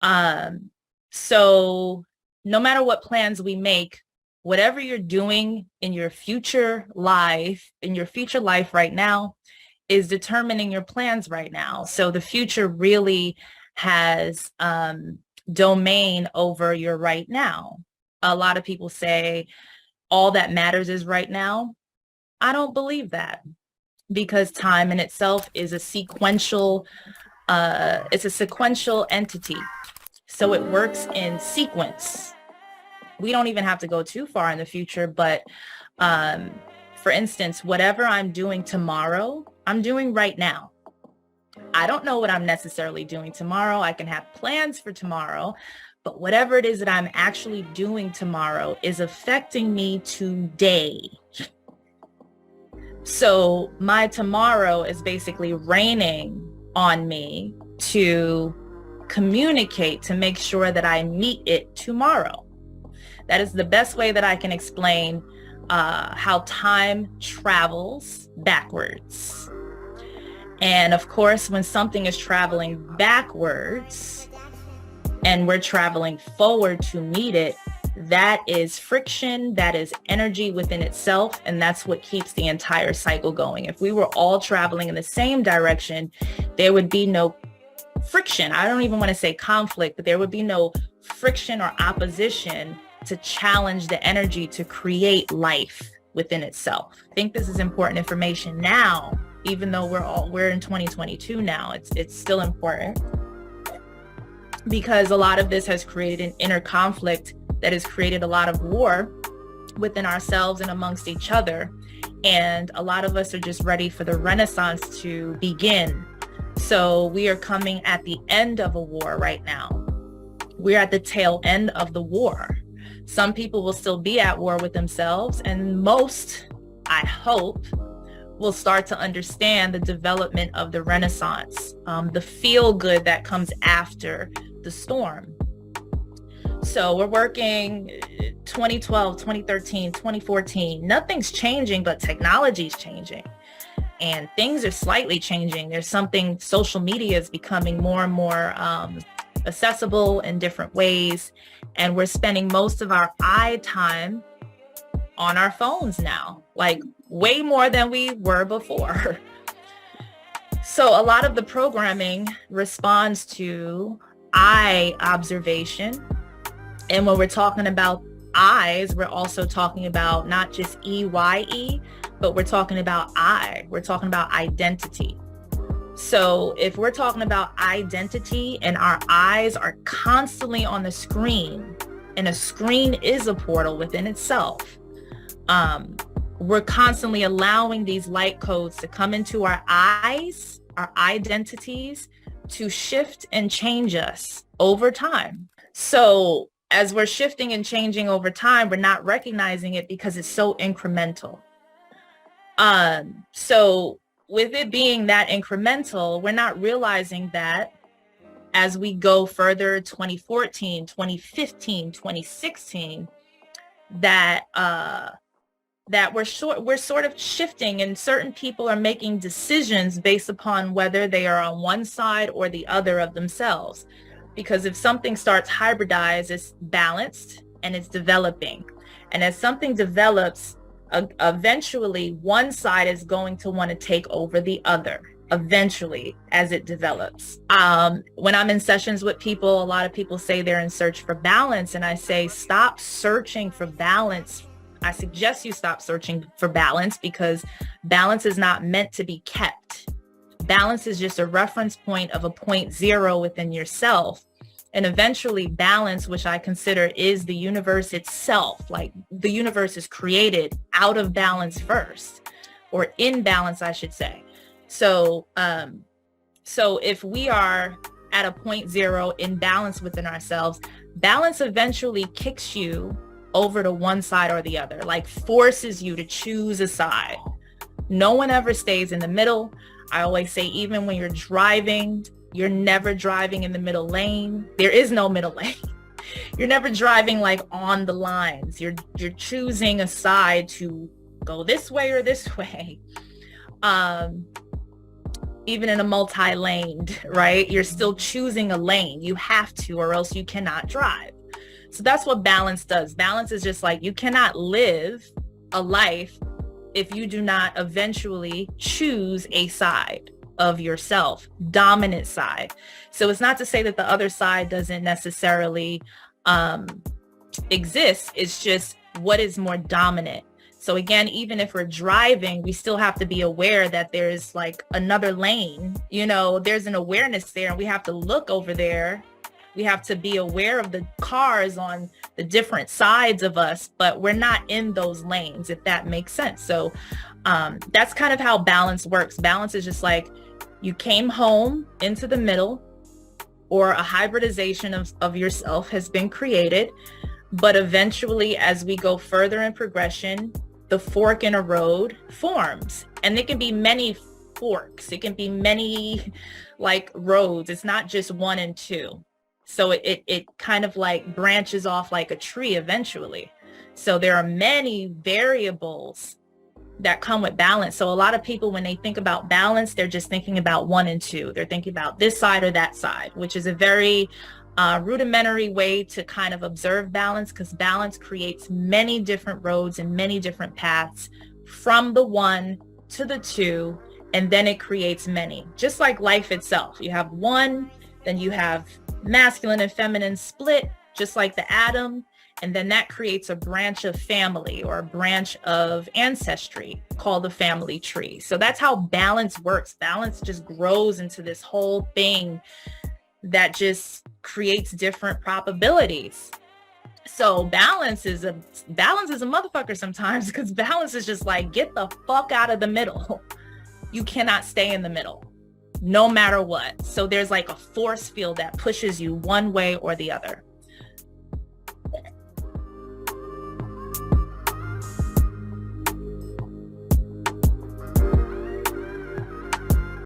Um, so no matter what plans we make, whatever you're doing in your future life right now is determining your plans right now. So the future really has domain over your right now. A lot of people say all that matters is right now. I don't believe that because time in itself is a sequential, it's a sequential entity. So it works in sequence. We don't even have to go too far in the future, but um, for instance, whatever I'm doing tomorrow, I'm doing right now. I don't know what I'm necessarily doing tomorrow. I can have plans for tomorrow, but whatever it is that I'm actually doing tomorrow is affecting me today. So my tomorrow is basically raining on me to communicate to make sure that I meet it tomorrow. That is the best way that I can explain how time travels backwards. And of course, when something is traveling backwards and we're traveling forward to meet it, that is friction, that is energy within itself, and that's what keeps the entire cycle going. If we were all traveling in the same direction, there would be no friction. I don't even want to say conflict, but there would be no friction or opposition to challenge the energy to create life within itself. I think this is important information now, even though we're in 2022 now. It's still important because a lot of this has created an inner conflict that has created a lot of war within ourselves and amongst each other. And a lot of us are just ready for the Renaissance to begin. So we are coming at the end of a war right now. We're at the tail end of the war. Some people will still be at war with themselves, and most, I hope, will start to understand the development of the Renaissance, the feel good that comes after the storm. So we're working 2012, 2013, 2014. Nothing's changing, but technology's changing. And things are slightly changing. There's something, social media is becoming more and more accessible in different ways. And we're spending most of our eye time on our phones now, like way more than we were before. So a lot of the programming responds to eye observation. And when we're talking about eyes, we're also talking about not just EYE, but we're talking about I. We're talking about identity. So if we're talking about identity and our eyes are constantly on the screen, and a screen is a portal within itself, we're constantly allowing these light codes to come into our eyes, our identities, to shift and change us over time. So as we're shifting and changing over time, we're not recognizing it because it's so incremental. So with it being that incremental, we're not realizing that as we go further, 2014, 2015, 2016, that we're sort of shifting, and certain people are making decisions based upon whether they are on one side or the other of themselves. Because if something starts hybridized, it's balanced and it's developing. And as something develops, eventually one side is going to want to take over the other eventually as it develops. When I'm in sessions with people, a lot of people say they're in search for balance. And I say, stop searching for balance. I suggest you stop searching for balance because balance is not meant to be kept. Balance is just a reference point of a point zero within yourself. And eventually balance, which I consider is the universe itself, like the universe is created out of balance first, or in balance, I should say. So, so if we are at a point zero in balance within ourselves, balance eventually kicks you over to one side or the other, like forces you to choose a side. No one ever stays in the middle. I always say, even when you're driving, you're never driving in the middle lane. There is no middle lane. You're never driving like on the lines. You're choosing a side to go this way or this way. even in a multi-laned, right? You're still choosing a lane. You have to, or else you cannot drive. So that's what balance does. Balance is just like, you cannot live a life if you do not eventually choose a side of yourself, dominant side. So it's not to say that the other side doesn't necessarily exist. It's just what is more dominant. So again, even if we're driving, we still have to be aware that there's like another lane, you know, there's an awareness there, and we have to look over there. We have to be aware of the cars on the different sides of us, but we're not in those lanes, if that makes sense. So that's kind of how balance works. Balance is just like, you came home into the middle, or a hybridization of yourself has been created. But eventually, as we go further in progression, the fork in a road forms, and there can be many forks. It can be many like roads. It's not just one and two. So it kind of like branches off like a tree eventually. So there are many variables that come with balance. So a lot of people, when they think about balance, they're just thinking about one and two. They're thinking about this side or that side, which is a very rudimentary way to kind of observe balance, because balance creates many different roads and many different paths from the one to the two, and then it creates many. Just like life itself, you have one, then you have masculine and feminine split, just like the atom, and then that creates a branch of family or a branch of ancestry called the family tree. So that's how balance works. Balance just grows into this whole thing that just creates different probabilities. So balance is a motherfucker sometimes, because balance is just like, get the fuck out of the middle. You cannot stay in the middle, no matter what. So there's like a force field that pushes you one way or the other.